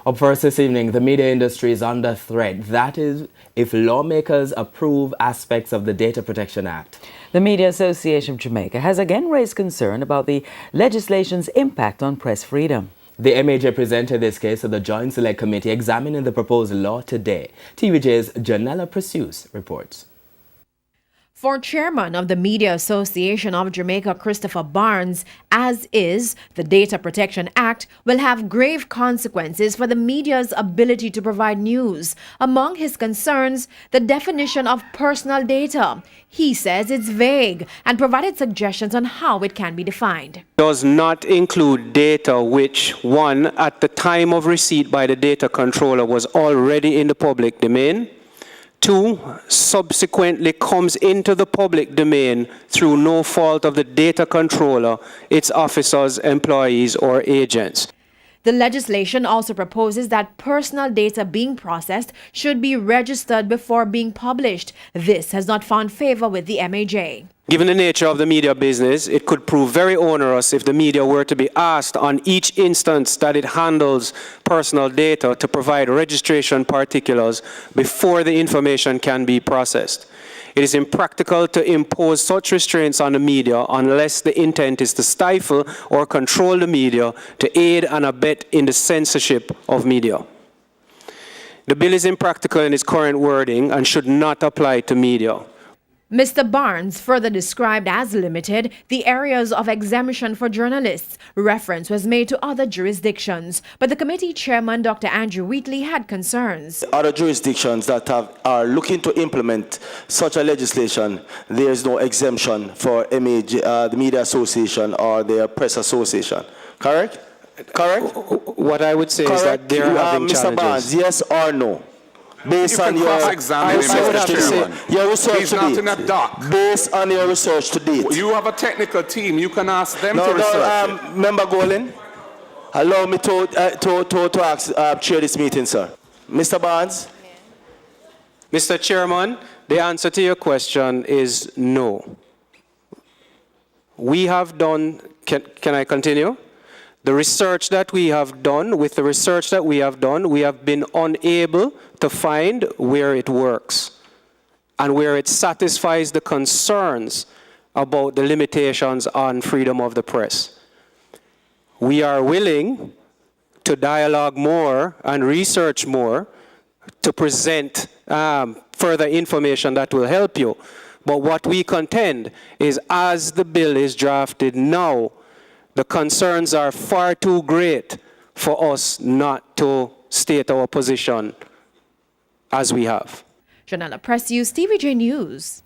Up first this evening, the media industry is under threat. That is, if lawmakers approve aspects of the Data Protection Act. The Media Association of Jamaica has again raised concern about the legislation's impact on press freedom. The MAJ presented this case to the Joint Select Committee examining the proposed law today. TVJ's Janella Pursues reports. For Chairman of the Media Association of Jamaica, Christopher Barnes, as is, the Data Protection Act will have grave consequences for the media's ability to provide news. Among his concerns, the definition of personal data. He says it's vague and provided suggestions on how it can be defined. Does not include data which, one, at the time of receipt by the data controller was already in the public domain. Two, subsequently comes into the public domain through no fault of the data controller, its officers, employees, or agents. The legislation also proposes that personal data being processed should be registered before being published. This has not found favor with the MAJ. Given the nature of the media business, it could prove very onerous if the media were to be asked on each instance that it handles personal data to provide registration particulars before the information can be processed. It is impractical to impose such restraints on the media unless the intent is to stifle or control the media to aid and abet in the censorship of media. The bill is impractical in its current wording and should not apply to media. Mr. Barnes further described as limited the areas of exemption for journalists. Reference was made to other jurisdictions, but the committee chairman, Dr. Andrew Wheatley, had concerns. Other jurisdictions that are looking to implement such a legislation, there is no exemption for MAJ, the Media Association or the Press Association. Correct? Correct? What I would say is that they're having challenges. Mr. Barnes, yes or no? Based on your research to date. Based on your research to date. You have a technical team. You can ask them to research it. Member Golin, allow me to chair this meeting, sir. Mr. Barnes. Mr. Chairman, the answer to your question is no. We have done, can I continue? The research that we have done, with the research that we have done, we have been unable to find where it works and where it satisfies the concerns about the limitations on freedom of the press. We are willing to dialogue more and research more to present further information that will help you. But what we contend is, as the bill is drafted now, the concerns are far too great for us not to state our position as we have. Janella Pursues, TVJ News.